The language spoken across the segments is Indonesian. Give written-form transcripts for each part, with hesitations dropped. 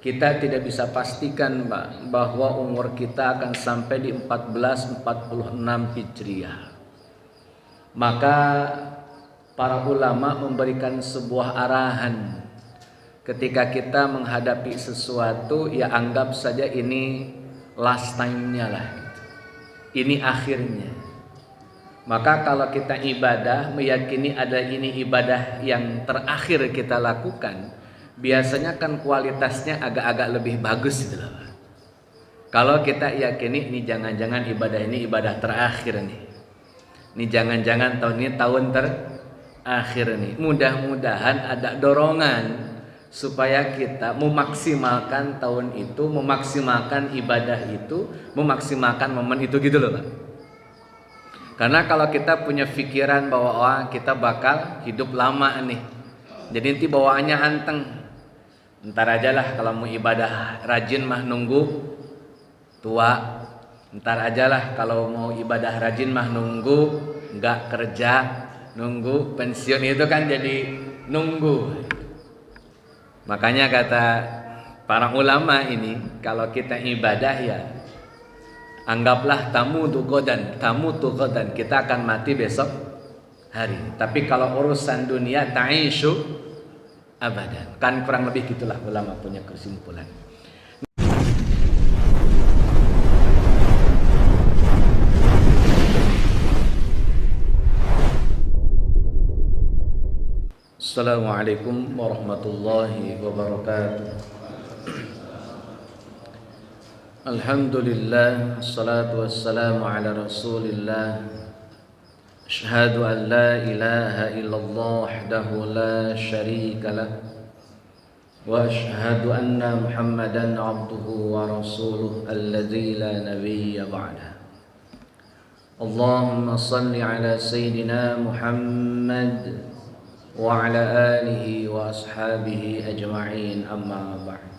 kita tidak bisa pastikan bahwa umur kita akan sampai di 1446 Hijriah. Maka para ulama memberikan sebuah arahan ketika kita menghadapi sesuatu, ya anggap saja ini last time-nya lah, ini akhirnya. Maka kalau kita ibadah, meyakini ada ini ibadah yang terakhir kita lakukan, biasanya kan kualitasnya agak-agak lebih bagus gitu loh. Kalau kita yakini ini jangan-jangan ibadah ini ibadah terakhir nih, ini jangan-jangan tahun ini tahun terakhir nih, mudah-mudahan ada dorongan supaya kita memaksimalkan tahun itu, memaksimalkan ibadah itu, memaksimalkan momen itu gitu loh Pak. Karena kalau kita punya pikiran bahwa kita bakal hidup lama nih, jadi nanti bawaannya anteng, ntar aja lah kalau mau ibadah rajin mah nunggu tua, ntar aja lah kalau mau ibadah rajin mah nunggu nggak kerja, nunggu pensiun, itu kan jadi nunggu. Makanya kata para ulama ini, kalau kita ibadah ya anggaplah tamu tuqodan, kita akan mati besok hari. Tapi kalau urusan dunia ta'ishu abadan. Kan kurang lebih gitulah ulama punya kesimpulan. Assalamualaikum warahmatullahi wabarakatuh. Alhamdulillah, assalatu wassalamu ala rasulillah. Asyhadu an la ilaha illallah wahdahu la syarika lah, wa asyhadu anna Muhammadan abduhu wa rasuluh alladzi la nabiyya ba'dah. Allahumma salli ala sayyidina Muhammad wa ala alihi wa ashabihi ajma'in, amma ba'd.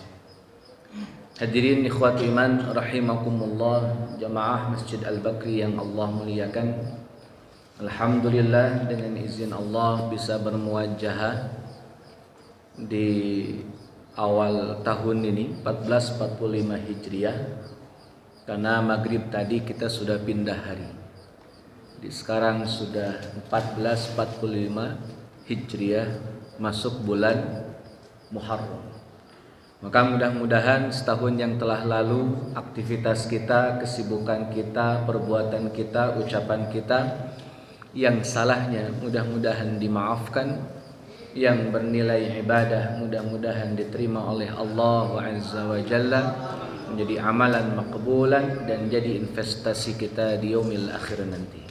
Hadirin ikhwat iman rahimakumullah, jamaah Masjid Al-Bakri yang Allah muliakan. Alhamdulillah, dengan izin Allah bisa bermuajahah di awal tahun ini 1445 Hijriah, karena maghrib tadi kita sudah pindah hari. Di sekarang sudah 1445 Hijriah, masuk bulan Muharram. Maka mudah-mudahan setahun yang telah lalu, aktivitas kita, kesibukan kita, perbuatan kita, ucapan kita yang salahnya mudah-mudahan dimaafkan, yang bernilai ibadah mudah-mudahan diterima oleh Allah Azza wa Jalla, menjadi amalan maqbulan dan jadi investasi kita di yaumil akhir nanti.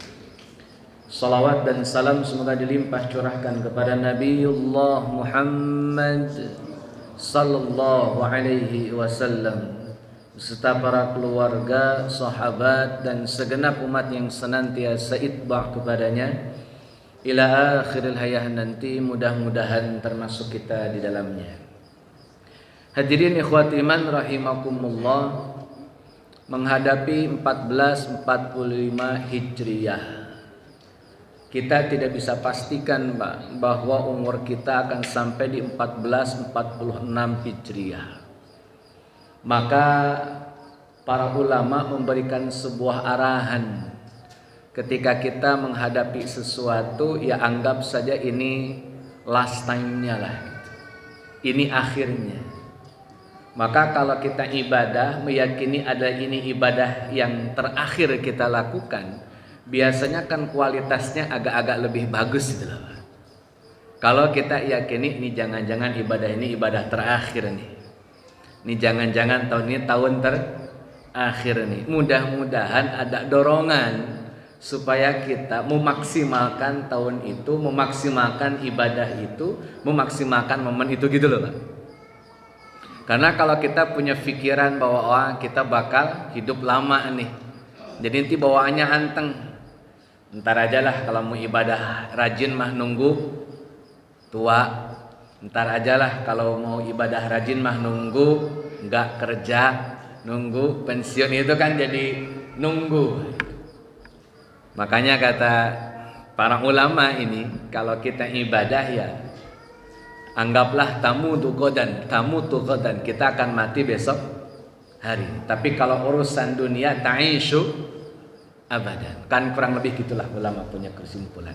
Salawat dan salam semoga dilimpah curahkan kepada Nabiullah Muhammad sallallahu alaihi wasallam beserta para keluarga, sahabat dan segenap umat yang senantiasa itba' kepadanya ila akhiril hayah nanti, mudah-mudahan termasuk kita di dalamnya. Hadirin ikhwati iman rahimakumullah, menghadapi 1445 Hijriah, kita tidak bisa pastikan bahwa umur kita akan sampai di 1446 Hijriah. Maka para ulama memberikan sebuah arahan ketika kita menghadapi sesuatu, ya anggap saja ini last time-nya lah, ini akhirnya. Maka kalau kita ibadah, meyakini ada ini ibadah yang terakhir kita lakukan, biasanya kan kualitasnya agak-agak lebih bagus gitu loh. Kalau kita yakini ini jangan-jangan ibadah ini ibadah terakhir nih, ini jangan-jangan tahun ini tahun terakhir nih, mudah-mudahan ada dorongan supaya kita memaksimalkan tahun itu, memaksimalkan ibadah itu, memaksimalkan momen itu gitu loh Pak. Karena kalau kita punya pikiran bahwa kita bakal hidup lama nih, jadi nanti bawaannya anteng, ntar aja lah kalau mau ibadah rajin mah nunggu tua, ntar aja lah kalau mau ibadah rajin mah nunggu nggak kerja, nunggu pensiun, itu kan jadi nunggu. Makanya kata para ulama ini, kalau kita ibadah ya Anggaplah tamu tu godan, kita akan mati besok hari. Tapi kalau urusan dunia ta'ishu abadan. Kan kurang lebih gitulah ulama punya kesimpulan.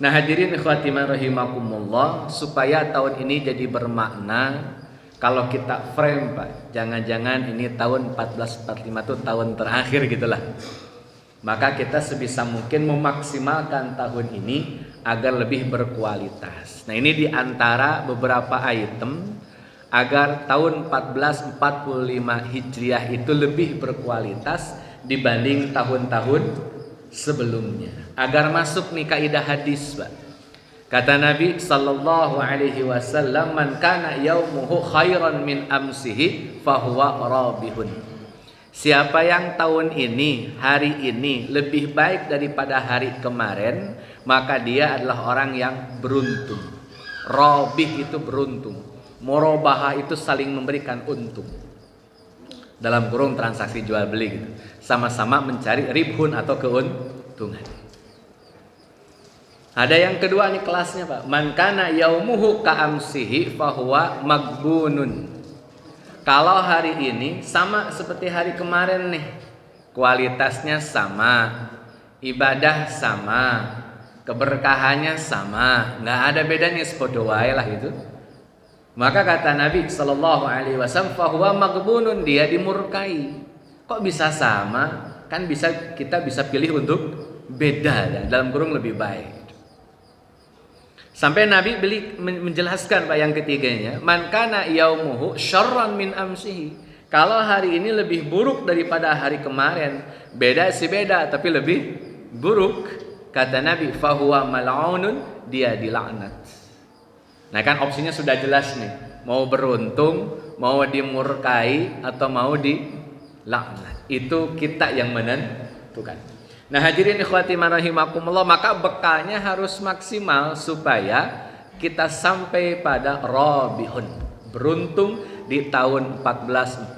Nah hadirin ikhwatimah rahimakumullah, supaya tahun ini jadi bermakna, kalau kita frame Pak, jangan-jangan ini tahun 1445 itu tahun terakhir gitulah. Maka kita sebisa mungkin memaksimalkan tahun ini agar lebih berkualitas. Nah ini diantara beberapa item agar tahun 1445 Hijriah itu lebih berkualitas dibanding tahun-tahun sebelumnya. Agar masuk nih kaidah hadis Pak. Kata Nabi sallallahu alaihi wasallam, man kana yaumuhu khairan min amsihi fahuwa rabihun. Siapa yang tahun ini, hari ini lebih baik daripada hari kemarin, maka dia adalah orang yang beruntung. Rabih itu beruntung. Murabahah itu saling memberikan untung. Dalam kurung transaksi jual beli gitu. Sama-sama mencari ribhun atau keuntungan. Ada yang kedua nih kelasnya Pak. Man kana yaumuhu ka'amsihi fahuwa magbunun. Kalau hari ini sama seperti hari kemarin nih. Kualitasnya sama, ibadah sama, keberkahannya sama, nggak ada bedanya, sepodo wae lah itu. Maka kata Nabi sallallahu alaihi wasallam, fahuwa magbunun, dia dimurkai. Kok bisa sama? Kan kita bisa pilih untuk beda, dan dalam kurung lebih baik. Sampai Nabi menjelaskan Pak yang ketiganya, man kana yaumuhu syarran min amsihi. Kalau hari ini lebih buruk daripada hari kemarin, beda sih beda, tapi lebih buruk, kata Nabi, fahuwa mal'unun, dia dilaknat. Nah kan opsinya sudah jelas nih, mau beruntung, mau dimurkai, atau mau dilaknat. Itu kita yang menentukan. Nah hadirin ikhwati rahimakumullah, maka bekalnya harus maksimal supaya kita sampai pada rabihun, beruntung di tahun 1445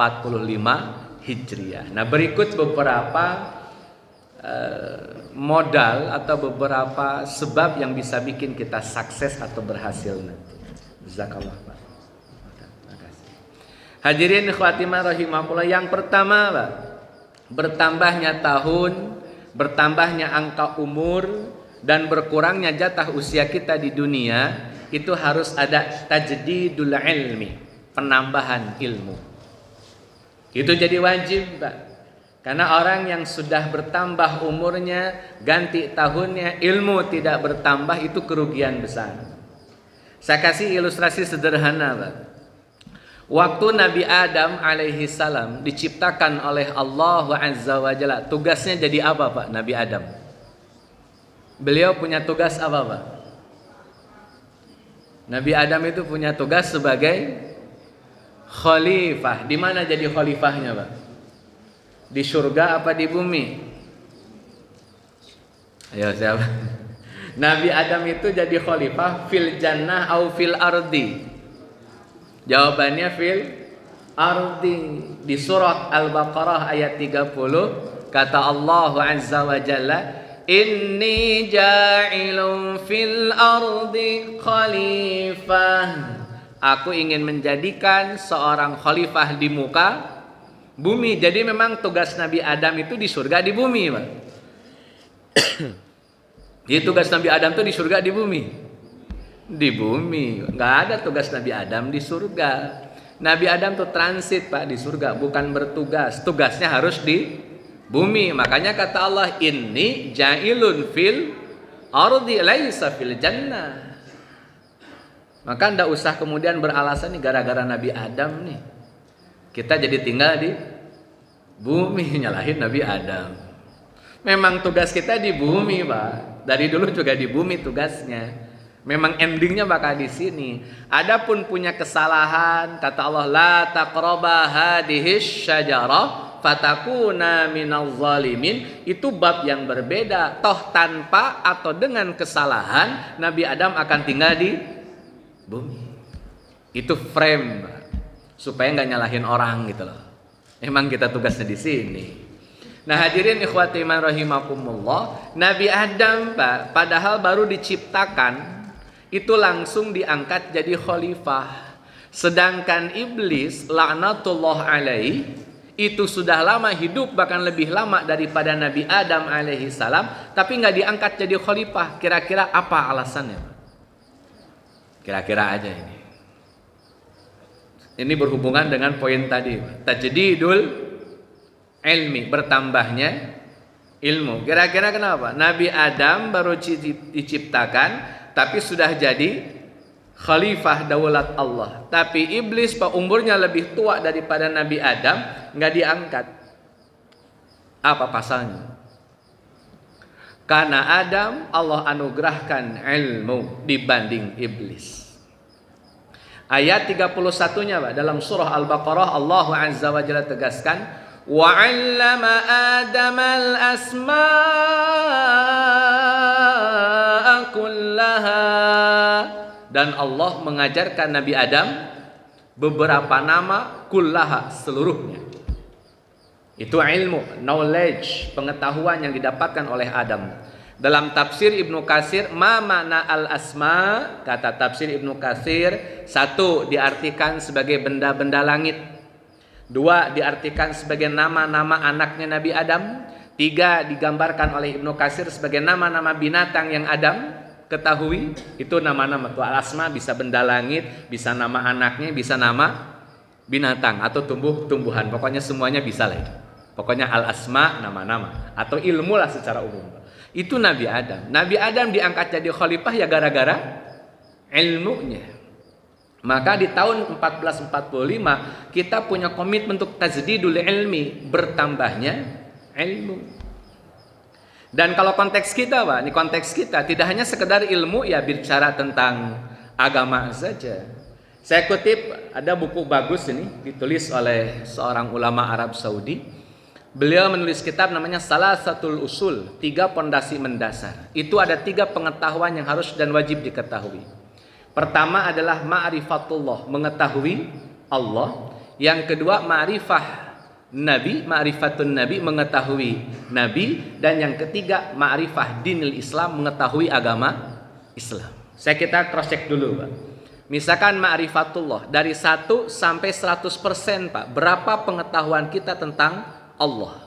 Hijriah. Nah berikut beberapa modal atau beberapa sebab yang bisa bikin kita sukses atau berhasil nanti. Jazakallah Pak. Hadirin ikhwati rahimakumullah, yang pertama Pak, bertambahnya tahun, bertambahnya angka umur, dan berkurangnya jatah usia kita di dunia, itu harus ada tajdidul ilmi, penambahan ilmu. Itu jadi wajib Pak. Karena orang yang sudah bertambah umurnya, ganti tahunnya, ilmu tidak bertambah, itu kerugian besar. Saya kasih ilustrasi sederhana Pak. Waktu Nabi Adam alaihi salam diciptakan oleh Allah Azza wa Jalla, tugasnya jadi apa Pak Nabi Adam? Beliau punya tugas apa Pak? Nabi Adam itu punya tugas sebagai khalifah. Di mana jadi khalifahnya Pak? Di surga apa di bumi? Ayo siapa? Nabi Adam itu jadi khalifah fil jannah au fil ardi. Jawabannya fil ardi. Di surat Al-Baqarah ayat 30 kata Allah Azza wa Jalla, inni ja'ilun fil ardi khalifah. Aku ingin menjadikan seorang khalifah di muka bumi. Jadi memang tugas Nabi Adam itu di surga di bumi Pak. Jadi tugas Nabi Adam itu di surga di bumi. Di bumi, nggak ada tugas Nabi Adam di surga. Nabi Adam tuh transit Pak di surga, bukan bertugas. Tugasnya harus di bumi. Makanya kata Allah, inni ja'ilun fil ardi laisa fil jannah. Maka ndak usah kemudian beralasan nih gara-gara Nabi Adam nih kita jadi tinggal di bumi, nyalahin Nabi Adam. Memang tugas kita di bumi Pak. Dari dulu juga di bumi tugasnya. Memang endingnya bakal di sini. Adapun punya kesalahan, kata Allah, la taqraba hadhihi syajarah fatakuna minaz zalimin. Itu bab yang berbeda. Toh tanpa atau dengan kesalahan, Nabi Adam akan tinggal di bumi. Itu frame supaya nggak nyalahin orang gitu loh. Emang kita tugasnya di sini. Nah hadirin ikhwati rahimakumullah, Nabi Adam Pak, padahal baru diciptakan, itu langsung diangkat jadi khalifah. Sedangkan iblis laknatullah alaih itu sudah lama hidup, bahkan lebih lama daripada Nabi Adam alaihi salam, tapi nggak diangkat jadi khalifah. Kira-kira apa alasannya? Kira-kira aja ini. Ini berhubungan dengan poin tadi, tajdidul ilmi, bertambahnya ilmu. Kira-kira kenapa? Nabi Adam baru diciptakan, tapi sudah jadi khalifah daulat Allah. Tapi iblis pak umurnya lebih tua daripada Nabi Adam, nggak diangkat. Apa pasalnya? Karena Adam Allah anugerahkan ilmu dibanding iblis. Ayat 31-nya Pak, dalam surah Al-Baqarah Allah Azza wa Jalla tegaskan, wa 'allama Adam al-asma'a kullaha, dan Allah mengajarkan Nabi Adam beberapa nama, kullaha, seluruhnya. Itu ilmu, knowledge, pengetahuan yang didapatkan oleh Adam. Dalam tafsir Ibnu Katsir, ma makna al-asma, kata tafsir Ibnu Katsir, satu diartikan sebagai benda-benda langit, dua diartikan sebagai nama-nama anaknya Nabi Adam, tiga digambarkan oleh Ibnu Katsir sebagai nama-nama binatang yang Adam ketahui. Itu nama-nama tuh, al-asma bisa benda langit, bisa nama anaknya, bisa nama binatang atau tumbuh-tumbuhan, pokoknya semuanya bisa lah itu. Pokoknya al-asma, nama-nama atau ilmu lah secara umum. Itu Nabi Adam. Nabi Adam diangkat jadi khalifah ya gara-gara ilmunya. Maka di tahun 1445 kita punya komitmen untuk tajdidul ilmi, bertambahnya ilmu. Dan kalau konteks kita Pak, ini konteks kita tidak hanya sekedar ilmu ya bicara tentang agama saja. Saya kutip ada buku bagus ini ditulis oleh seorang ulama Arab Saudi. Beliau menulis kitab namanya Salasatul Usul, 3 pondasi mendasar. Itu ada 3 pengetahuan yang harus dan wajib diketahui. Pertama adalah ma'rifatullah, mengetahui Allah. Yang kedua ma'rifah Nabi, ma'rifatun Nabi, mengetahui Nabi. Dan yang ketiga ma'rifah dinil Islam, mengetahui agama Islam. Kita cross check dulu Pak. Misalkan ma'rifatullah dari 1 sampai 100% Pak, berapa pengetahuan kita tentang Allah?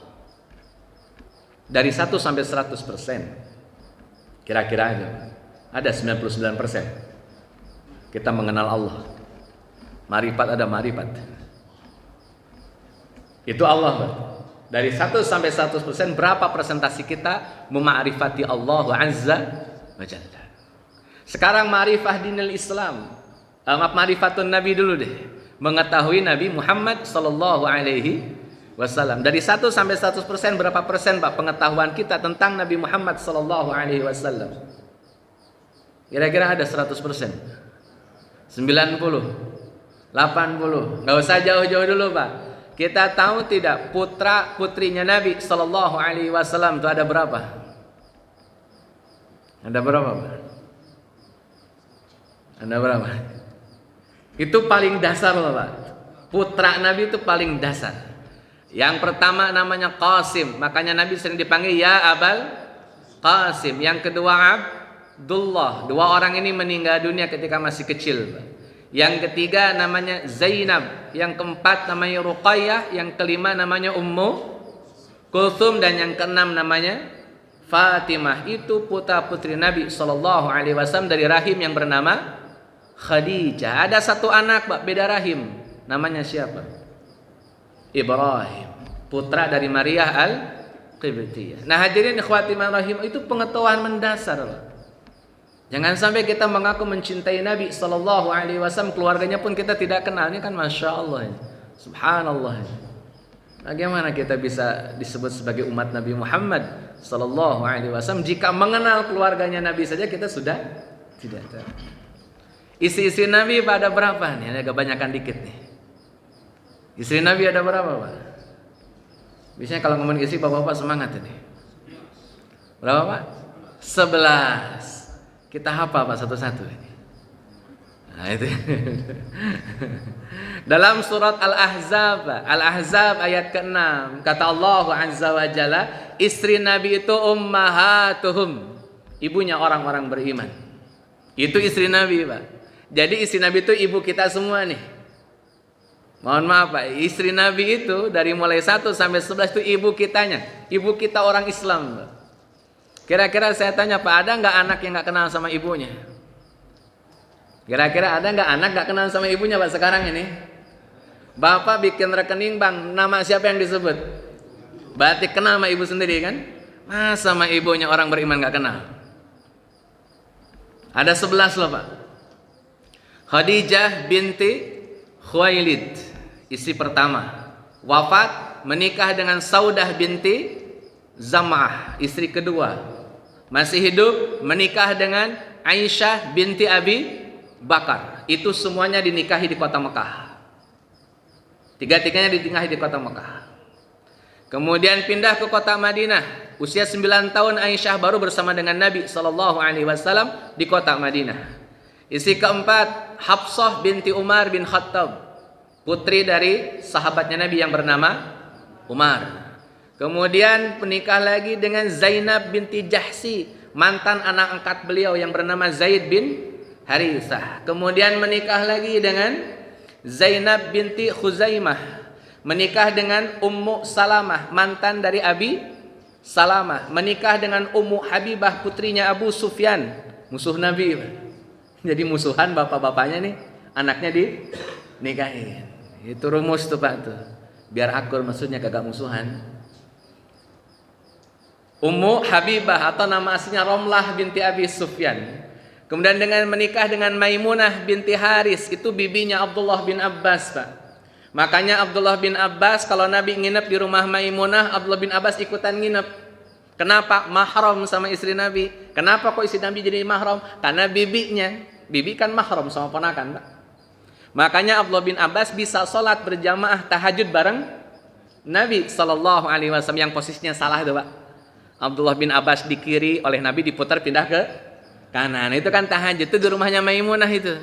Dari 1 sampai 100%. Kira-kira aja. Ada 99%. Kita mengenal Allah. Ma'rifat, ada ma'rifat. Itu Allah, Pak. Dari 1 sampai 100%, berapa presentasi kita mema'rifati Allah Azza wa Jalla. Sekarang ma'rifah dinil Islam. Ma'rifatun Nabi dulu deh. Mengetahui Nabi Muhammad sallallahu alaihi wasallam. Dari 1 sampai 100% berapa persen Pak pengetahuan kita tentang Nabi Muhammad sallallahu alaihi wasallam? Kira-kira ada 100%. 90, 80. Enggak usah jauh-jauh dulu Pak. Kita tahu tidak putra-putrinya Nabi sallallahu alaihi wasallam itu ada berapa? Ada berapa Pak? Ada berapa? Itu paling dasar loh Pak. Putra Nabi itu paling dasar. Yang pertama namanya Qasim, makanya Nabi sering dipanggil ya Abal Qasim. Yang kedua Abdullah. 2 orang ini meninggal dunia ketika masih kecil. Yang ketiga namanya Zainab. Yang keempat namanya Ruqayyah. Yang kelima namanya Ummu Kulthum. Dan yang keenam namanya Fatimah. Itu putra putri Nabi SAW dari rahim yang bernama Khadijah. Ada 1 anak Pak, beda rahim. Namanya siapa? Ibrahim, putra dari Maria al-Qibtiyah. Nah hadirin ikhwati rahim, itu pengetahuan mendasar. Jangan sampai kita mengaku mencintai Nabi sallallahu alaihi wasallam, keluarganya pun kita tidak kenal. Ini kan masya Allah, subhanallah. Bagaimana kita bisa disebut sebagai umat Nabi Muhammad sallallahu alaihi wasallam jika mengenal keluarganya Nabi saja kita sudah tidak tahu. Isi-isi Nabi pada berapa nih? Ada kebanyakan dikit nih. Istri Nabi ada berapa Pak? Biasanya kalau ngomong istri bapak-bapak semangat ini. Berapa Pak? 11. Kita hafal Pak satu-satu ini. Nah itu. Dalam surat Al-Ahzab ayat ke-6 kata Allah Azza wa Jalla, istri Nabi itu ummahatuhum, ibunya orang-orang beriman. Itu istri Nabi, Pak. Jadi istri Nabi itu ibu kita semua nih. Mohon maaf, Pak. Istri Nabi itu dari mulai 1 sampai 11 itu ibu kitanya. Ibu kita orang Islam, Pak. Kira-kira saya tanya, Pak, ada nggak anak yang nggak kenal sama ibunya? Kira-kira ada nggak anak nggak kenal sama ibunya, Pak, sekarang ini? Bapak bikin rekening bank, nama siapa yang disebut? Berarti kenal sama ibu sendiri kan? Masa sama ibunya orang beriman nggak kenal? Ada 11 loh, Pak. Khadijah binti Khuwailid, istri pertama. Wafat, menikah dengan Saudah binti Zam'ah, istri kedua. Masih hidup, menikah dengan Aisyah binti Abi Bakar. Itu semuanya dinikahi di kota Mekah. Tiga-tiganya dinikahi di kota Mekah. Kemudian pindah ke kota Madinah. Usia 9 tahun Aisyah baru bersama dengan Nabi SAW di kota Madinah. Istri keempat Hafsah binti Umar bin Khattab, putri dari sahabatnya Nabi yang bernama Umar. Kemudian menikah lagi dengan Zainab binti Jahsi, mantan anak angkat beliau yang bernama Zaid bin Harithah. Kemudian menikah lagi dengan Zainab binti Khuzaimah, menikah dengan Ummu Salamah, mantan dari Abi Salamah, menikah dengan Ummu Habibah, putrinya Abu Sufyan, musuh Nabi. Jadi musuhan bapak-bapaknya nih, anaknya dinikahin. Itu rumus tuh, Pak, tuh. Biar akur, maksudnya kagak musuhan. Ummu Habibah atau nama aslinya Romlah binti Abi Sufyan. Kemudian dengan menikah dengan Maimunah binti Haris, itu bibinya Abdullah bin Abbas, Pak. Makanya Abdullah bin Abbas kalau Nabi nginep di rumah Maimunah, Abdullah bin Abbas ikutan nginep. Kenapa? Mahram sama istri Nabi. Kenapa kok istri Nabi jadi mahram? Karena bibinya. Bibi kan mahram sama ponakan, Pak. Makanya Abdullah bin Abbas bisa sholat berjamaah tahajud bareng Nabi SAW, yang posisinya salah itu, Pak. Abdullah bin Abbas di kiri, oleh Nabi diputar pindah ke kanan. Itu kan tahajud, itu di rumahnya Maimunah itu.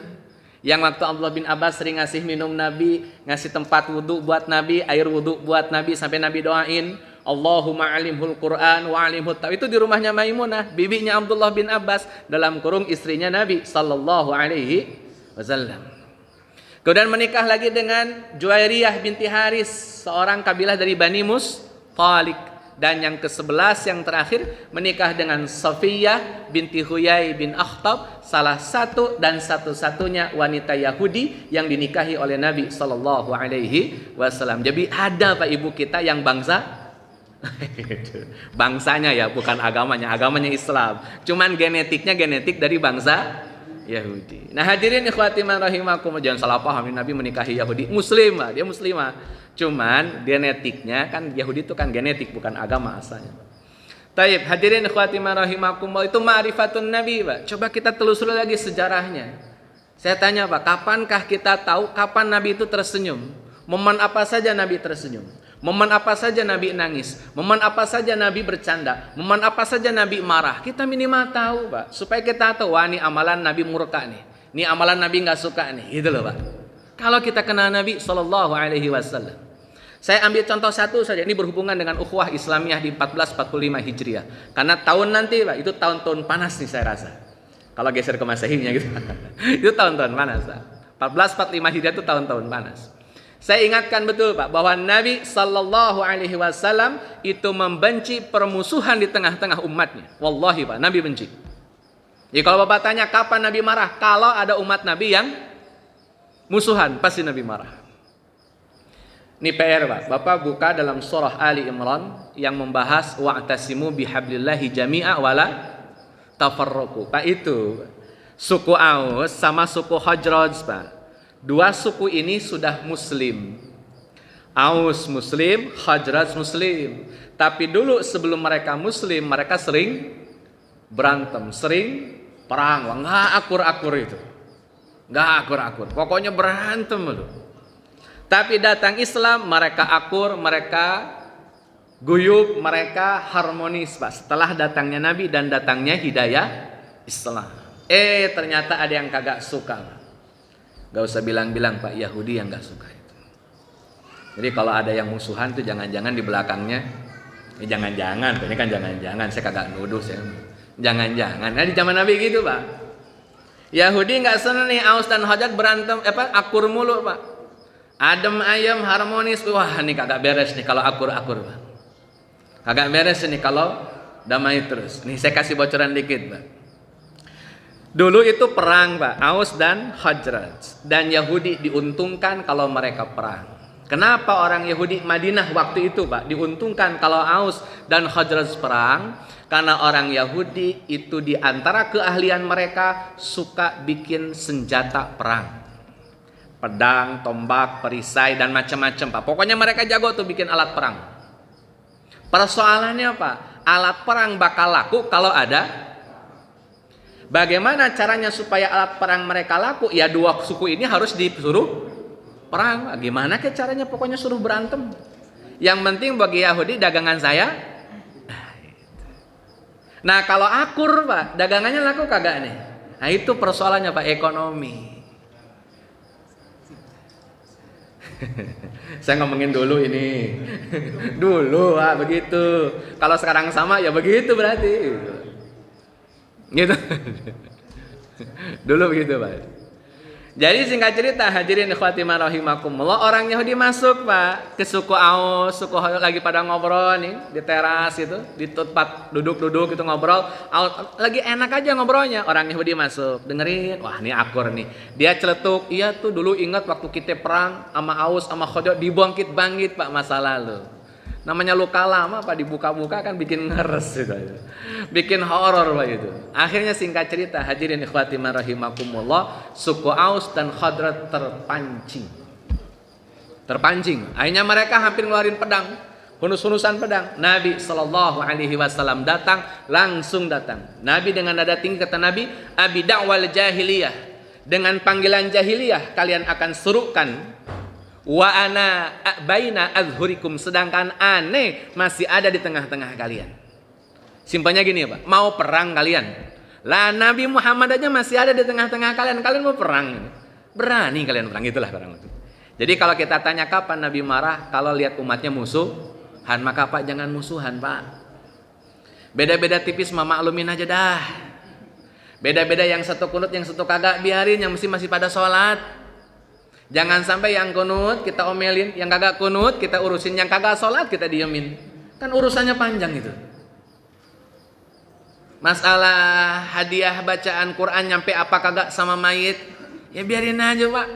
Yang waktu Abdullah bin Abbas sering ngasih minum Nabi, ngasih tempat wudhu buat Nabi, air wudhu buat Nabi, sampai Nabi doain, Allahumma alimhul Quran wa alimhut ta'wil. Itu di rumahnya Maimunah, bibinya Abdullah bin Abbas, dalam kurung istrinya Nabi sallallahu alaihi wasallam. Kemudian menikah lagi dengan Juwairiyah binti Haris, seorang kabilah dari Bani Mustalik. Dan yang ke-11 yang terakhir menikah dengan Safiyah binti Huyai bin Akhtab, salah satu dan satu-satunya wanita Yahudi yang dinikahi oleh Nabi sallallahu alaihi wasallam. Jadi ada, Pak, ibu kita yang bangsa bangsanya ya, bukan agamanya. Agamanya Islam. Cuman genetiknya genetik dari bangsa Yahudi. Nah, hadirin ikhwati man rahimakumullah, jangan salah paham, Nabi menikahi Yahudi. Muslim, Pak, dia muslimah. Cuman genetiknya kan, Yahudi itu kan genetik, bukan agama asalnya. Taib, hadirin ikhwati man rahimakumullah, itu ma'rifatun Nabi, Pak. Coba kita telusuri lagi sejarahnya. Saya tanya, Pak, kapankah kita tahu kapan Nabi itu tersenyum? Momen apa saja Nabi tersenyum? Momen apa saja Nabi nangis? Momen apa saja Nabi bercanda? Momen apa saja Nabi marah? Kita minimal tahu, Pak, supaya kita tahu, wah, ini amalan Nabi murka nih, ini amalan Nabi nggak suka nih, gitu loh, Pak. Kalau kita kenal Nabi sallallahu alaihi wasallam. Saya ambil contoh satu saja, ini berhubungan dengan ukhuwah Islamiyah di 1445 Hijriah. Karena tahun nanti, Pak, itu tahun-tahun panas nih saya rasa. Kalau geser ke Masehinya gitu. Itu tahun-tahun panas, Pak. 1445 Hijriah itu tahun-tahun panas. Saya ingatkan betul, Pak, bahwa Nabi sallallahu alaihi wasallam itu membenci permusuhan di tengah-tengah umatnya. Wallahi, Pak, Nabi benci. Jadi kalau Bapak tanya kapan Nabi marah? Kalau ada umat Nabi yang musuhan, pasti Nabi marah. Ini PR, Pak. Bapak buka dalam surah Ali Imran yang membahas wa'tasimu bihablillahi jami'a wala tafarraqu. Pak, itu suku Aus sama suku Khazraj, Pak. Dua suku ini sudah muslim. Aus muslim, Khazraj muslim. Tapi dulu sebelum mereka muslim, mereka sering berantem, sering perang. Nggak akur-akur itu. Nggak akur-akur. Pokoknya berantem loh. Tapi datang Islam, mereka akur, mereka guyub, mereka harmonis, Pak. Setelah datangnya Nabi dan datangnya hidayah Islam. Ternyata ada yang kagak suka, Pak. Gak usah bilang-bilang, Pak, Yahudi yang gak suka itu. Jadi kalau ada yang musuhan tuh jangan-jangan di belakangnya, jangan-jangan, ini kan jangan-jangan, saya kagak nuduh, saya jangan-jangan. Nah, di zaman Nabi gitu, Pak. Yahudi nggak senang nih Aus dan Khazraj berantem akur mulu Pak. Adem ayem harmonis. Wah, ini kagak beres nih kalau akur-akur Pak. Kagak beres nih kalau damai terus. Nih saya kasih bocoran dikit Pak. Dulu itu perang Pak, Aus dan Khazraj. Dan Yahudi diuntungkan kalau mereka perang. Kenapa orang Yahudi Madinah waktu itu Pak diuntungkan kalau Aus dan Khazraj perang? Karena orang Yahudi itu di antara keahlian mereka suka bikin senjata perang. Pedang, tombak, perisai dan macam-macam Pak. Pokoknya mereka jago tuh bikin alat perang. Persoalannya Pak, alat perang bakal laku kalau ada. Bagaimana caranya supaya alat perang mereka laku? Ya dua suku ini harus disuruh perang. Gimana ke caranya? Pokoknya suruh berantem. Yang penting bagi Yahudi dagangan saya. Nah kalau akur Pak, dagangannya laku kagak nih? Nah itu persoalannya Pak, ekonomi. Saya ngomongin dulu ini. Dulu begitu. Kalau sekarang sama ya begitu berarti. Gitu. Dulu begitu Pak. Jadi singkat cerita hadirin ikhwatimah rahimakumullah, orang Yahudi masuk Pak ke suku Aus, suku lagi pada ngobrol nih di teras itu, di tempat duduk-duduk itu ngobrol, lagi enak aja ngobrolnya. Orang Yahudi masuk, dengerin, wah ini akur nih. Dia celetuk, iya tuh dulu ingat waktu kita perang sama Aus sama Khazraj dibangkit-bangkit Pak masa lalu. Namanya luka lama Pak dibuka-buka kan bikin ngeres gitu. Bikin horor Pak itu. Akhirnya singkat cerita hadirin ikhwatimah rahimakumullah, suku Aus dan Khazraj terpancing. Akhirnya mereka hampir ngeluarin pedang, hunus-hunusan pedang. Nabi SAW langsung datang. Nabi dengan nada tinggi kata Nabi, abi da'wal jahiliyah, dengan panggilan jahiliyah kalian akan serukan. Wa ana baina azhurikum, sedangkan aneh masih ada di tengah-tengah kalian. Simpelnya gini ya Pak, mau perang kalian. Lah Nabi Muhammad aja masih ada di tengah-tengah kalian. Kalian mau perang? Berani kalian perang, itulah perang itu. Jadi kalau kita tanya kapan Nabi marah, kalau lihat umatnya musuhan, maka Pak jangan musuhan Pak. Beda-beda tipis maklumin aja dah. Beda-beda yang satu kunut, yang satu kagak, biarin, yang masih pada sholat. Jangan sampai yang kunut kita omelin, yang kagak kunut kita urusin, yang kagak sholat kita diemin. Kan urusannya panjang itu. Masalah hadiah bacaan Quran nyampe apa kagak sama mayit, ya biarin aja Pak.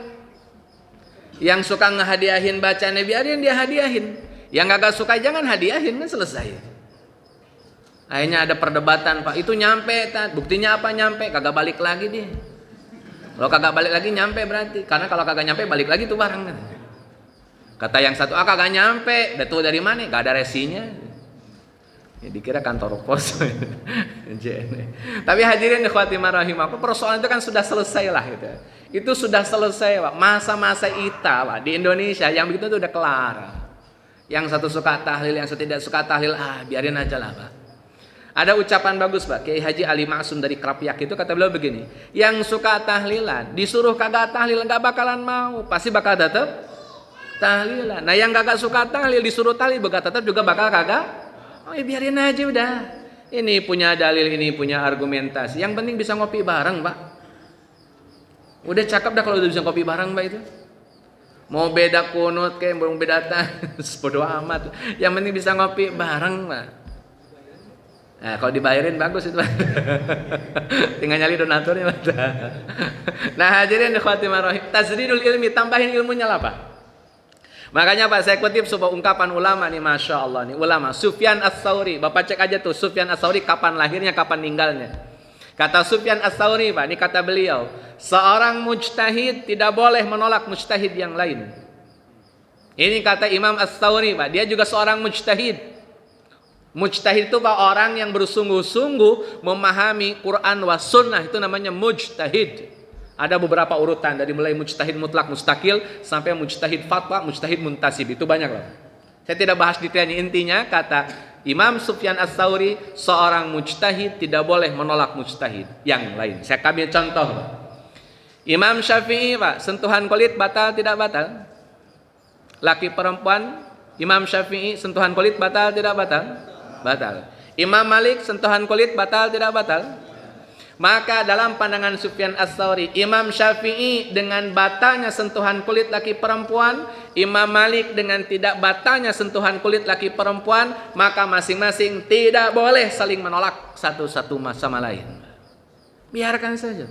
Yang suka ngehadiahin bacaannya biarin dia hadiahin. Yang kagak suka jangan hadiahin, kan selesai. Akhirnya ada perdebatan Pak, itu nyampe, buktinya apa nyampe? Kagak balik lagi dia. Kalau kagak balik lagi nyampe berarti, karena kalau kagak nyampe balik lagi tuh barang. Kata yang satu, kagak nyampe, datuk dari mana? Gak ada resinya. Ya dikira kantor pos. Tapi hadirin ikhwatimah rahimakumullah, persoalan itu kan sudah selesai lah gitu. Itu sudah selesai Pak. Masa-masa ita Pak di Indonesia yang begitu itu udah kelar. Yang satu suka tahlil, yang satu tidak suka tahlil, biarin aja lah Pak. Ada ucapan bagus Pak, Kiai Haji Ali Maksum dari Krapyak itu kata beliau begini, yang suka tahlilan disuruh kagak tahlil nggak bakalan mau, pasti bakal tetap tahlilan. Nah yang kagak suka tahlil disuruh tahlil bakal tetap juga bakal kagak. Oh ya biarin aja udah. Ini punya dalil, ini punya argumentasi. Yang penting bisa ngopi bareng Pak. Udah cakep dah kalau udah bisa ngopi bareng Pak itu. Mau beda kunut kayak mau beda bodo amat. Yang penting bisa ngopi bareng Pak. Nah, kalau dibayarin bagus itu. Tinggal nyali donaturnya. Nah, hadirin ikhwatimah rahim, tazridul ilmi, tambahin ilmunya lah Pak. Makanya Pak saya kutip sebuah ungkapan ulama nih, Masya Allah nih, ulama Sufyan Ats-Tsauri. Bapak cek aja tuh Sufyan Ats-Tsauri kapan lahirnya, kapan meninggalnya. Kata Sufyan Ats-Tsauri Pak, ini kata beliau, seorang mujtahid tidak boleh menolak mujtahid yang lain. Ini kata Imam Ats-Tsauri Pak, dia juga seorang mujtahid. Mujtahid itu Pak orang yang bersungguh-sungguh memahami Quran wa sunnah, itu namanya mujtahid. Ada beberapa urutan dari mulai mujtahid mutlak mustakil sampai mujtahid fatwa, mujtahid muntasib, itu banyak loh. Saya tidak bahas detailnya, intinya kata Imam Sufyan Ats-Tsauri, seorang mujtahid tidak boleh menolak mujtahid yang lain. Saya ambil contoh Pak. Imam Syafi'i Pak, sentuhan kulit batal tidak batal? Laki perempuan Imam Syafi'i sentuhan kulit batal tidak batal? Batal. Imam Malik sentuhan kulit batal tidak batal? Maka dalam pandangan Sufyan Ats-Tsauri, Imam Syafi'i dengan batalnya sentuhan kulit laki perempuan, Imam Malik dengan tidak batalnya sentuhan kulit laki perempuan, maka masing-masing tidak boleh saling menolak satu sama lain. Biarkan saja.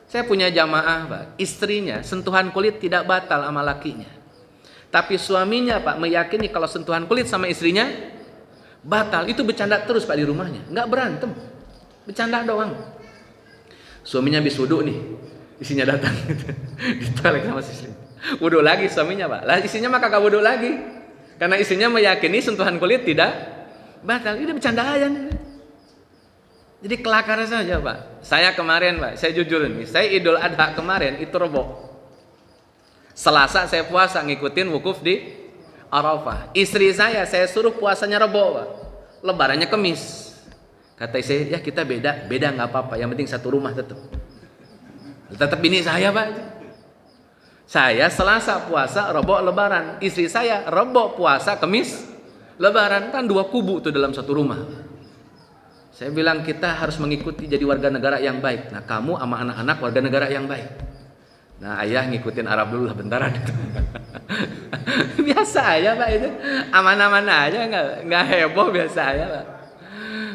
Saya punya jamaah, Pak, istrinya sentuhan kulit tidak batal sama lakinya. Tapi suaminya, Pak, meyakini kalau sentuhan kulit sama istrinya batal. Itu bercanda terus, Pak, di rumahnya. Enggak berantem. Bercanda doang. Suaminya habis wudhu nih, isinya datang ditolak sama istri. Wudhu lagi suaminya, Pak. Lah isinya mah kagak wudhu lagi, karena isinya meyakini sentuhan kulit tidak batal. Ini bercanda aja nih. Jadi kelakar saja, Pak. Saya kemarin, Pak, saya jujur nih, saya Idul Adha kemarin itu Rebo. Selasa saya puasa ngikutin wukuf di Arafah. Istri saya suruh puasanya Rebo, Pak. Lebarannya Kemis. Kata istri, ya kita beda nggak apa-apa. Yang penting satu rumah tetap bini saya, Pak. Saya Selasa puasa, Rebo Lebaran. Istri saya Rebo puasa, Kemis Lebaran. Kan dua kubu tuh dalam satu rumah. Saya bilang kita harus mengikuti jadi warga negara yang baik. Nah kamu sama anak-anak warga negara yang baik. Nah ayah ngikutin Arab dulu lah bentaran itu. Biasa aja, Pak, itu aman-aman aja, nggak heboh, biasa aja, Pak.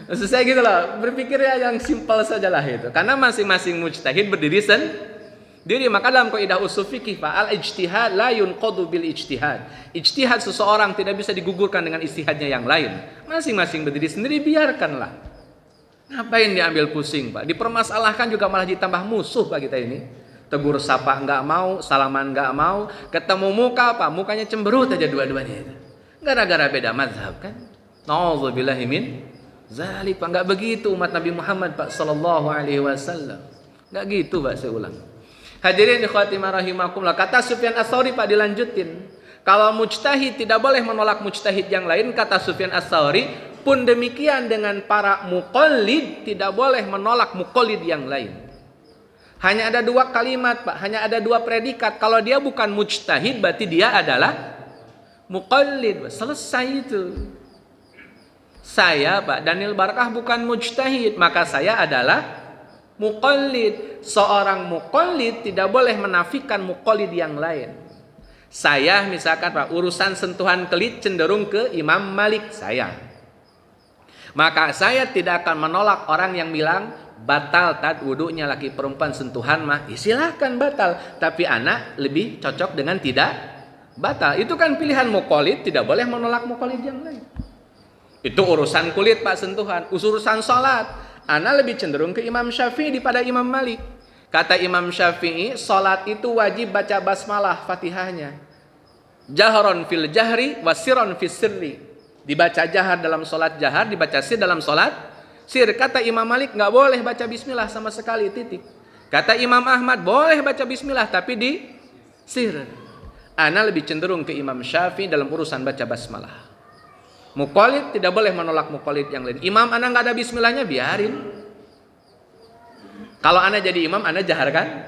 Maksud saya gitu loh, berpikir ya yang simpel saja lah itu. Karena masing-masing mujtahid berdiri sendiri. Maka dalam kaidah ushul fikih, al ijtihad la yunqadu bil ijtihad. Ijtihad seseorang tidak bisa digugurkan dengan ijtihadnya yang lain. Masing-masing berdiri sendiri, biarkanlah. Ngapain diambil pusing, Pak? Dipermasalahkan juga malah ditambah musuh, Pak, kita ini. Tegur sapa nggak mau, salaman nggak mau, ketemu muka, Pak, mukanya cemberut aja dua-duanya itu. Gara-gara beda mazhab kan. Nauzubillahi min zalik, Pak. Nggak begitu umat Nabi Muhammad, Pak, sallallahu alaihi wasallam. Nggak gitu, Pak, saya ulang. Hadirin ikhwatimah rahimakumullah. Kata Sufyan Ats-Tsauri, Pak, dilanjutin. Kalau mujtahid tidak boleh menolak mujtahid yang lain, kata Sufyan Ats-Tsauri, pun demikian dengan para muqallid tidak boleh menolak muqallid yang lain. Hanya ada dua kalimat, Pak, hanya ada dua predikat. Kalau dia bukan mujtahid, berarti dia adalah muqallid. Selesai itu. Saya, Pak Daniel Barakah, bukan mujtahid, maka saya adalah muqallid. Seorang muqallid tidak boleh menafikan muqallid yang lain. Saya misalkan, Pak, urusan sentuhan kulit cenderung ke Imam Malik saya. Maka saya tidak akan menolak orang yang bilang batal tat wudunya laki perempuan sentuhan mah. Silahkan batal, tapi anak lebih cocok dengan tidak batal. Itu kan pilihan muqallid, tidak boleh menolak muqallid yang lain. Itu urusan kulit, Pak, sentuhan. Urusan sholat, ana lebih cenderung ke Imam Syafi'i daripada Imam Malik. Kata Imam Syafi'i, sholat itu wajib baca basmalah Fatihahnya. Jahron fil jahri wasiron fil sirri. Dibaca jahar dalam sholat jahar, dibaca sir dalam sholat sir. Kata Imam Malik nggak boleh baca bismillah sama sekali, titik. Kata Imam Ahmad boleh baca bismillah tapi di sir. Ana lebih cenderung ke Imam Syafi'i dalam urusan baca basmalah. Muqallid tidak boleh menolak muqallid yang lain. Imam ana nggak ada bismillahnya, biarin. Kalau ana jadi imam, ana jaharkan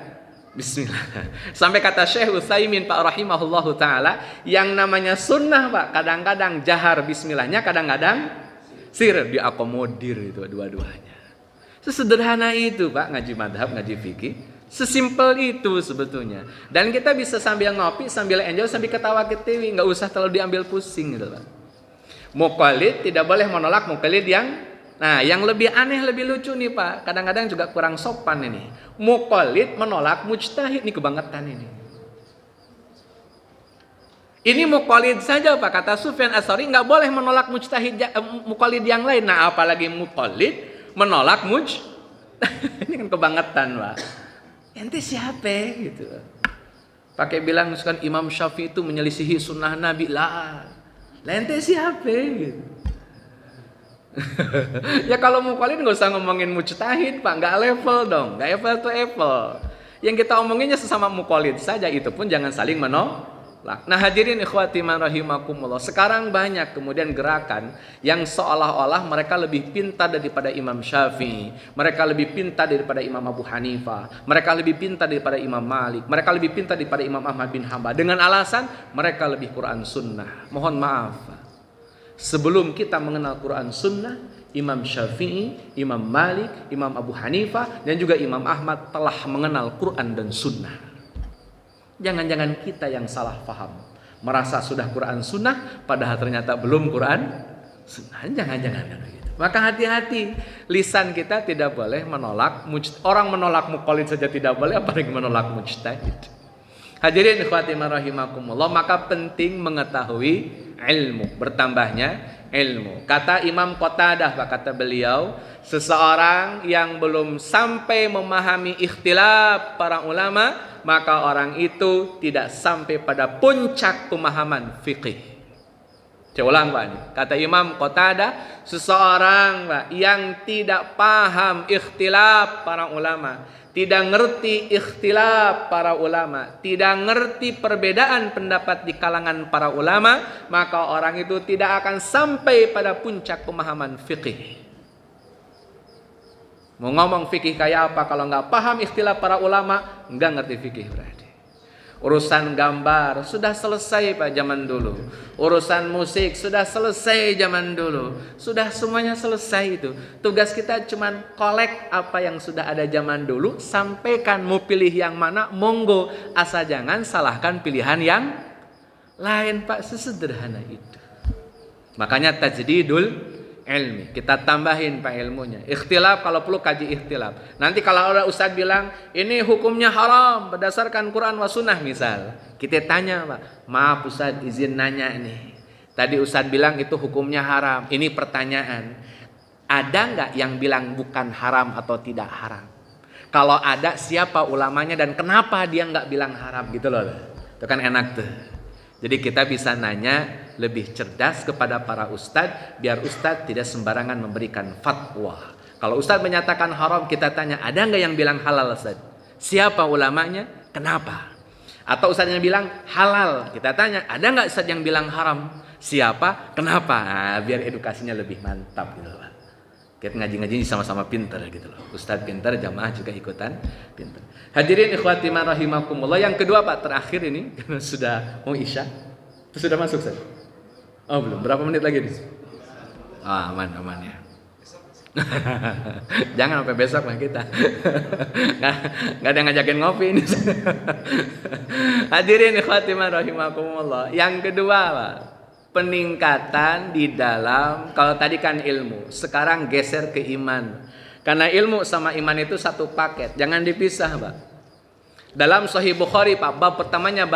bismillah. Sampai kata Syekh Utsaimin, Pak, rahimahullahu taala, yang namanya sunnah, Pak, kadang-kadang jahar bismillahnya, kadang-kadang sir, diakomodir itu dua-duanya. Sesederhana itu, Pak, ngaji madhab, ngaji fikih. Sesimpel itu sebetulnya. Dan kita bisa sambil ngopi, sambil enjoy, sambil ketawa-ketiwi, nggak usah terlalu diambil pusing gitu, Pak. Muqallid tidak boleh menolak muqallid yang lebih aneh, lebih lucu nih, Pak. Kadang-kadang juga kurang sopan ini. Muqallid menolak mujtahid, ini kebangetan ini. Ini muqallid saja, Pak, kata Sufyan Ats-Tsauri nggak boleh menolak mujtahid muqallid yang lain. Nah, apalagi muqallid menolak ini kan kebangetan, Pak. Ente siapa gitu? Pakai bilang misalkan Imam Syafi'i itu menyelisihi sunnah Nabi lah. Ente siapa gitu? Ya kalau muqallid nggak usah ngomongin mujtahid, Pak, nggak level dong, nggak apple to apple. Yang kita omonginnya sesama muqallid saja, itu pun jangan saling menolak. Nah, hadirin ikhwati rahimakumullah, sekarang banyak kemudian gerakan yang seolah-olah mereka lebih pintar daripada Imam Syafi'i, mereka lebih pintar daripada Imam Abu Hanifah, mereka lebih pintar daripada Imam Malik, mereka lebih pintar daripada Imam Ahmad bin Hanbal, dengan alasan mereka lebih Quran Sunnah. Mohon maaf, sebelum kita mengenal Quran Sunnah, Imam Syafi'i, Imam Malik, Imam Abu Hanifah, dan juga Imam Ahmad telah mengenal Quran dan Sunnah. Jangan-jangan kita yang salah paham, merasa sudah Quran Sunnah, padahal ternyata belum Quran Sunnah. Jangan-jangan gitu. Maka hati-hati, lisan kita tidak boleh menolak orang menolak muqallid saja tidak boleh, apalagi menolak mujtahid. Hadirin ikhwati rahimakumullah, maka penting mengetahui ilmu, bertambahnya ilmu. Kata Imam Qatadah, kata beliau, seseorang yang belum sampai memahami ikhtilaf para ulama, maka orang itu tidak sampai pada puncak pemahaman fikih. Saya ulang Pak, kata Imam Qatadah, seseorang Pak, yang tidak paham ikhtilaf para ulama, tidak ngerti ikhtilaf para ulama, tidak ngerti perbedaan pendapat di kalangan para ulama, maka orang itu tidak akan sampai pada puncak pemahaman fikih. Mau ngomong fikih kayak apa kalau nggak paham ikhtilaf para ulama, nggak ngerti fikih berarti. Urusan gambar sudah selesai Pak zaman dulu. Urusan musik sudah selesai zaman dulu. Sudah semuanya selesai itu. Tugas kita cuman kolek apa yang sudah ada zaman dulu, sampaikan mau pilih yang mana, monggo. Asal jangan salahkan pilihan yang lain Pak, sesederhana itu. Makanya tajdidul ilmi, kita tambahin Pak ilmunya. Ikhtilaf kalau perlu kaji ikhtilaf. Nanti kalau ada ustadz bilang ini hukumnya haram berdasarkan Quran wa sunnah misal, kita tanya Pak, maaf ustadz izin nanya nih, tadi ustadz bilang itu hukumnya haram, ini pertanyaan, ada nggak yang bilang bukan haram atau tidak haram? Kalau ada, siapa ulamanya dan kenapa dia nggak bilang haram gitu loh. Itu kan enak tuh. Jadi kita bisa nanya lebih cerdas kepada para ustadz, biar ustadz tidak sembarangan memberikan fatwa. Kalau ustadz menyatakan haram, kita tanya, ada nggak yang bilang halal ustadz? Siapa ulamanya? Kenapa? Atau ustadznya bilang halal, kita tanya, ada nggak ustadz yang bilang haram? Siapa? Kenapa? Nah, biar edukasinya lebih mantap gitu loh. Kita ngaji-ngaji sama-sama pintar gitu loh. Ustadz pintar, jamaah juga ikutan pintar. Hadirin ikhwati rahimakumullah. Yang kedua Pak, terakhir ini karena sudah mau isya. Sudah masuk Ustaz? Oh belum. Berapa menit lagi nih? Aman ya. Jangan sampai besok lah kita. Nggak ada yang ngajakin ngopi ini. Hadirin ikhwati rahimakumullah. Yang kedua Pak, peningkatan di dalam, kalau tadi kan ilmu, sekarang geser ke iman. Karena ilmu sama iman itu satu paket, jangan dipisah Pak. Dalam Sahih Bukhari Pak, bab pertamanya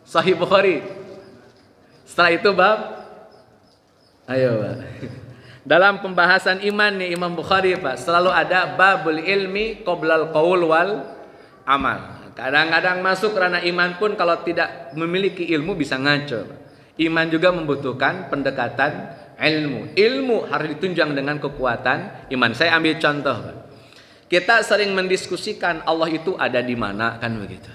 Sahih Bukhari. Setelah itu ayo Pak. Dalam pembahasan iman nih Imam Bukhari Pak, selalu ada babul ilmi qoblal qaul wal amal. Kadang-kadang masuk karena iman pun kalau tidak memiliki ilmu bisa ngaco. Iman juga membutuhkan pendekatan ilmu. Ilmu harus ditunjang dengan kekuatan iman. Saya ambil contoh. Kita sering mendiskusikan Allah itu ada di mana kan begitu.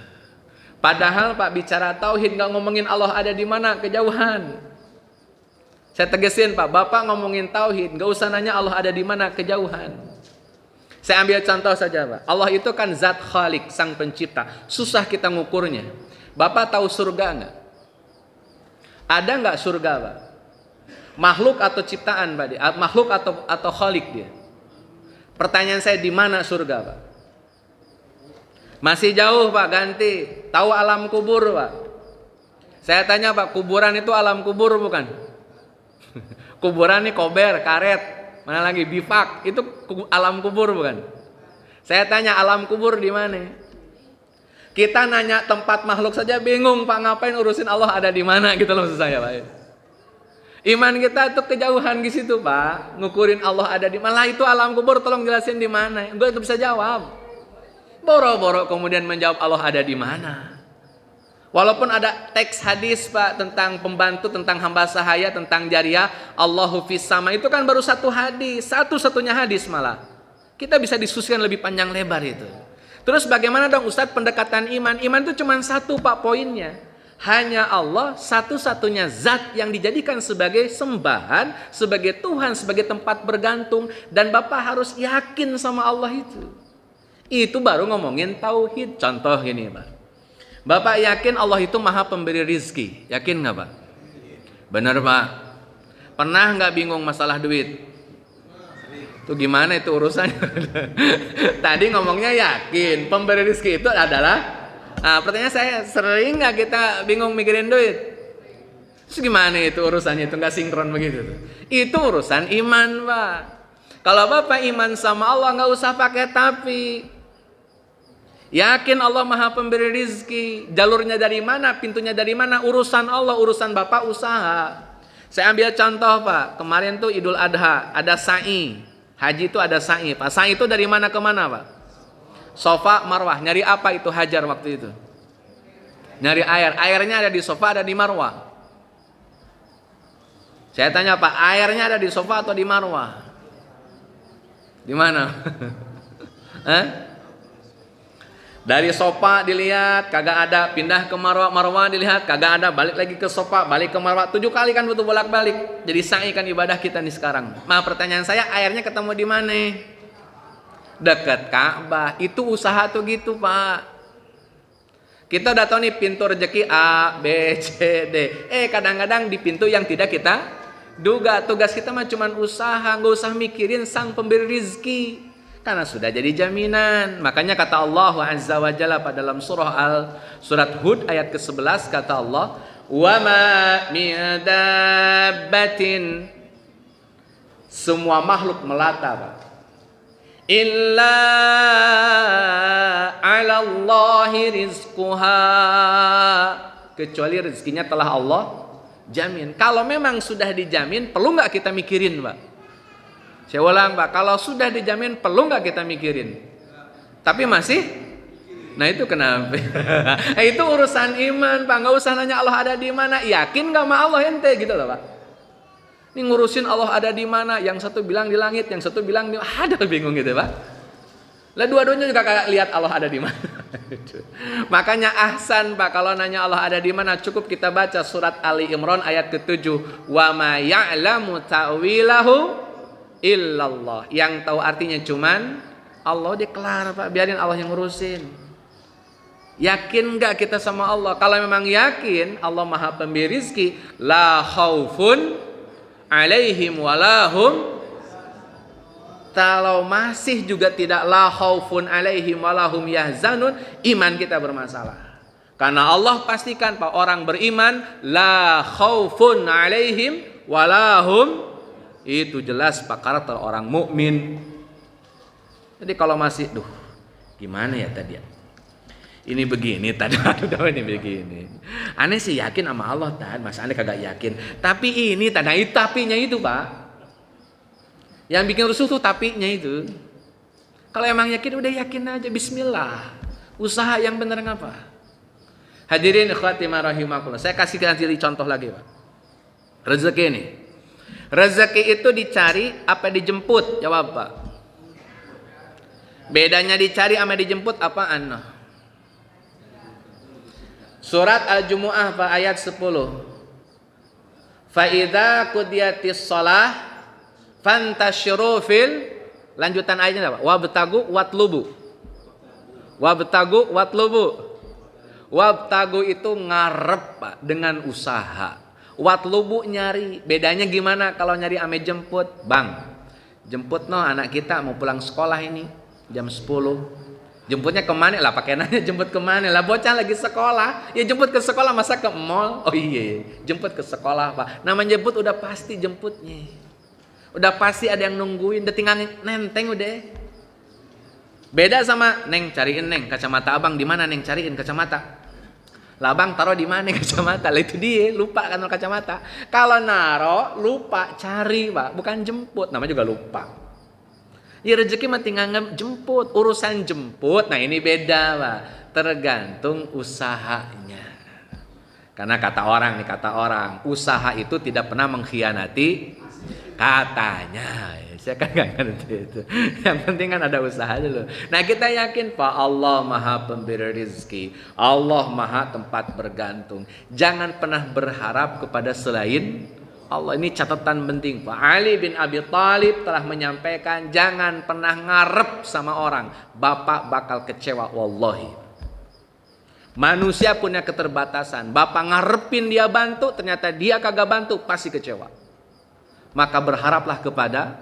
Padahal Pak bicara tauhid nggak ngomongin Allah ada di mana, kejauhan. Saya tegesin Pak, Bapak ngomongin tauhid nggak usah nanya Allah ada di mana, kejauhan. Saya ambil contoh saja Pak. Allah itu kan zat khalik, sang pencipta. Susah kita ngukurnya. Bapak tahu surga nggak? Ada nggak surga Pak? Makhluk atau ciptaan Pak? Makhluk atau khalik dia? Pertanyaan saya, di mana surga Pak? Masih jauh Pak, ganti. Tahu alam kubur Pak? Saya tanya Pak, kuburan itu alam kubur bukan? Kuburan ini kober, karet, mana lagi bifak, itu alam kubur bukan? Saya tanya alam kubur di mana? Kita nanya tempat makhluk saja bingung Pak, ngapain urusin Allah ada di mana gitu loh maksud saya Pak. Iman kita itu kejauhan di situ Pak, ngukurin Allah ada di mana. Itu alam kubur, tolong jelasin di mana. Gue itu bisa jawab. Boro-boro kemudian menjawab Allah ada di mana. Walaupun ada teks hadis Pak tentang pembantu, tentang hamba sahaya, tentang jariah, Allahu fis sama, itu kan baru satu hadis, satu-satunya hadis malah. Kita bisa diskusikan lebih panjang lebar itu. Terus bagaimana dong Ustadz pendekatan iman? Iman itu cuma satu Pak poinnya. Hanya Allah satu-satunya zat yang dijadikan sebagai sembahan, sebagai Tuhan, sebagai tempat bergantung. Dan Bapak harus yakin sama Allah itu. Itu baru ngomongin tauhid. Contoh gini Pak, Bapak yakin Allah itu maha pemberi rizki? Yakin gak Pak? Benar Pak. Pernah nggak bingung masalah duit? Itu gimana itu urusannya? Tadi ngomongnya yakin pemberi rezeki itu adalah. Nah, pertanyaan saya, sering nggak kita bingung mikirin duit? Terus gimana itu urusannya? Itu nggak sinkron begitu? Itu urusan iman, Pak. Kalau Bapak iman sama Allah, nggak usah pakai tapi. Yakin Allah Maha Pemberi rizki. Jalurnya dari mana, pintunya dari mana, urusan Allah, urusan Bapak usaha. Saya ambil contoh, Pak. Kemarin tuh Idul Adha, ada sa'i. Haji itu ada sa'i, Pak. Sa'i itu dari mana ke mana, Pak? Sofa, Marwah. Nyari apa itu Hajar waktu itu? Nyari air. Airnya ada di Sofa, ada di Marwah. Saya tanya, Pak, airnya ada di Sofa atau di Marwah? Di mana? Dari Sofa dilihat kagak ada, pindah ke Marwah, Marwah dilihat kagak ada, balik lagi ke Sofa, balik ke Marwah. 7 kali kan butuh bolak-balik. Jadi sa'i kan ibadah kita nih sekarang. Nah, pertanyaan saya, airnya ketemu di mana? Dekat Ka'bah. Itu usaha tuh gitu, Pak. Kita udah tahu nih pintu rezeki A, B, C, D. Kadang-kadang di pintu yang tidak kita duga. Tugas kita mah cuman usaha, nggak usah mikirin sang pemberi rizki. Karena sudah jadi jaminan. Makanya kata Allah Azza wa Jalla pada dalam surat Hud ayat ke-11 kata Allah, "Wa ma min dabbatin", semua makhluk melata, Pak, "illa 'ala Allahi rizquha", kecuali rezekinya telah Allah jamin. Kalau memang sudah dijamin, perlu nggak kita mikirin, Pak? Saya ulang, Pak, kalau sudah dijamin perlu nggak kita mikirin? Tapi masih, nah itu kenapa? Itu urusan iman, Pak. Nggak usah nanya Allah ada di mana. Yakin nggak sama Allah ente gitu loh, Pak. Ini ngurusin Allah ada di mana. Yang satu bilang di langit, yang satu bilang di ada, bingung gitu, Pak. Lah dua-duanya juga kagak lihat Allah ada di mana. Makanya ahsan, Pak, kalau nanya Allah ada di mana, cukup kita baca surat Ali Imran ayat ke-7. Wa ma ya'lamu ta'wilahu illallah. Yang tahu artinya cuman Allah. Deklar, Pak, biarin Allah yang ngurusin. Yakin nggak kita sama Allah? Kalau memang yakin Allah Maha Pemberi rizki, la khaufun alaihim walahum. Kalau masih juga tidak la khaufun alaihim walahum yahzanun, iman kita bermasalah. Karena Allah pastikan, Pak, orang beriman la khaufun alaihim walahum, itu jelas, Pak, karakter orang mukmin. Jadi kalau masih, gimana ya tadi ya? Ini begini tadi, ini begini. Aneh sih yakin sama Allah, tadi Mas aneh kagak yakin. Tapi ini tanda itu tapinya itu, Pak. Yang bikin rusuh tuh tapinya itu. Kalau emang yakin, udah yakin aja, bismillah. Usaha yang benar ngapa? Hadirin ikhwati rahimakumullah. Saya kasih contoh lagi, Pak. Rezeki ini. Rezeki itu dicari apa dijemput? Jawab, Pak. Bedanya dicari sama dijemput apaan? Surat Al-Jumu'ah, Pak, ayat 10. Fa idza qudiyatis shalah fantashiru fil, lanjutan ayatnya apa? Wabtagu watlubu. Wabtagu watlubu. Wabtagu itu ngarep, Pak, dengan usaha. Watlubu nyari. Bedanya gimana kalau nyari ame jemput? Bang, jemput no anak kita mau pulang sekolah ini jam 10. Jemputnya kemana lah? Pakai nanya jemput kemana lah? Bocah lagi sekolah, ya jemput ke sekolah, masa ke mall? Oh iya, jemput ke sekolah, Pak. Namanya jemput udah pasti jemputnya. Udah pasti ada yang nungguin, udah tinggal nenteng udah. Beda sama Neng, cariin Neng kacamata abang di mana, Neng cariin kacamata. Lah bang taruh di mana kacamata? Lah itu dia, lupa kan kacamata. Kalau naro lupa cari, Pak, bukan jemput, namanya juga lupa. Ya rezeki mah tinggal jemput, urusan jemput. Nah ini beda, Pak, tergantung usahanya. Karena kata orang, usaha itu tidak pernah mengkhianati katanya. Saya kan gak ngerti itu. Yang penting kan ada usaha dulu. Nah kita yakin, Pak, Allah Maha Pemberi rizki, Allah Maha tempat bergantung. Jangan pernah berharap kepada selain Allah. Ini catatan penting, Pak. Ali bin Abi Thalib telah menyampaikan, jangan pernah ngarep sama orang, Bapak bakal kecewa. Wallahi, manusia punya keterbatasan. Bapak ngarepin dia bantu, ternyata dia kagak bantu, pasti kecewa. maka berharaplah kepada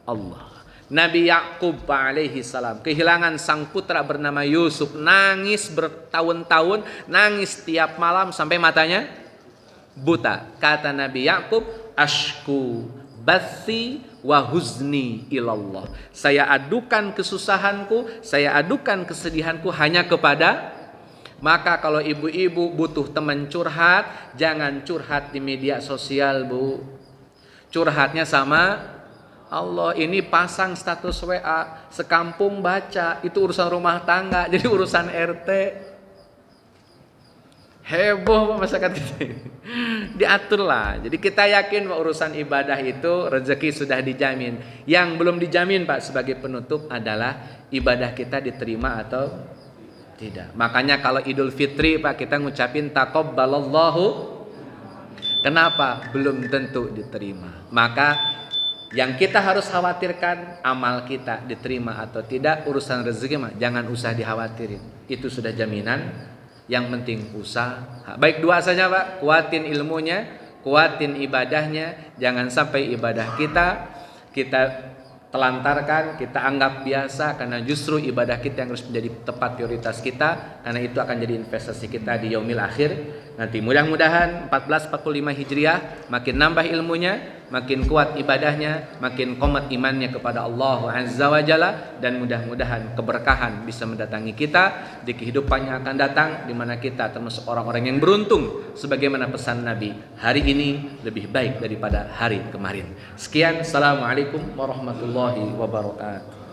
Allah. Nabi Yakub alaihi salam kehilangan sang putra bernama Yusuf, nangis bertahun-tahun, nangis tiap malam sampai matanya buta. Kata Nabi Yakub, ashku bathi wa huzni ilallah. Saya adukan kesusahanku, saya adukan kesedihanku hanya kepada. Maka kalau ibu-ibu butuh teman curhat, jangan curhat di media sosial, Bu. Curhatnya sama Allah. Ini pasang status WA, sekampung baca, itu urusan rumah tangga, jadi urusan RT. Heboh masyarakat kita ini. Diaturlah. Jadi kita yakin bahwa urusan ibadah itu rezeki sudah dijamin. Yang belum dijamin Pak sebagai penutup adalah ibadah kita diterima atau tidak. Makanya kalau Idul Fitri Pak kita ngucapin taqabbalallahu. Kenapa? Belum tentu diterima. Maka yang kita harus khawatirkan amal kita diterima atau tidak, urusan rezeki mah jangan usah dikhawatirin. Itu sudah jaminan. Yang penting usaha. Baik dua saja Pak, kuatin ilmunya, kuatin ibadahnya. Jangan sampai ibadah kita telantarkan, kita anggap biasa, karena justru ibadah kita yang harus menjadi tepat prioritas kita, karena itu akan jadi investasi kita di yaumil akhir. Nanti mudah-mudahan 1445 Hijriah makin nambah ilmunya, makin kuat ibadahnya, makin qomat imannya kepada Allah Azza wa Jalla, dan mudah-mudahan keberkahan bisa mendatangi kita di kehidupan yang akan datang, di mana kita termasuk orang-orang yang beruntung sebagaimana pesan Nabi, hari ini lebih baik daripada hari kemarin. Sekian, assalamualaikum warahmatullahi wabarakatuh.